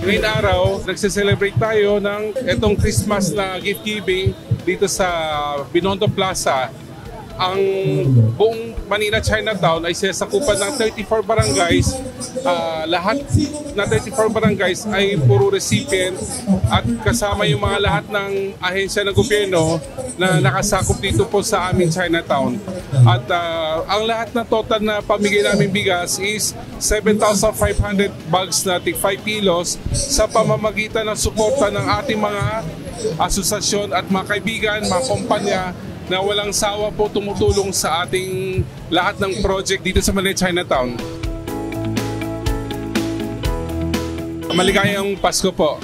Ngayong araw, nagse-celebrate tayo ng itong Christmas na gift giving dito sa Binondo Plaza. Ang buong Manila Chinatown ay sasakupan ng 34 barangays. Lahat na 34 barangays ay puro recipient at kasama yung mga lahat ng ahensya ng gobyerno na nakasakop dito po sa aming Chinatown. At ang lahat na total na pamigay namin bigas is 7,500 bags na tig 5 kilos sa pamamagitan ng suporta ng ating mga asosasyon at mga kaibigan, mga kumpanya na walang sawa po tumutulong sa ating lahat ng project dito sa Manila Chinatown. Maligayang Pasko po.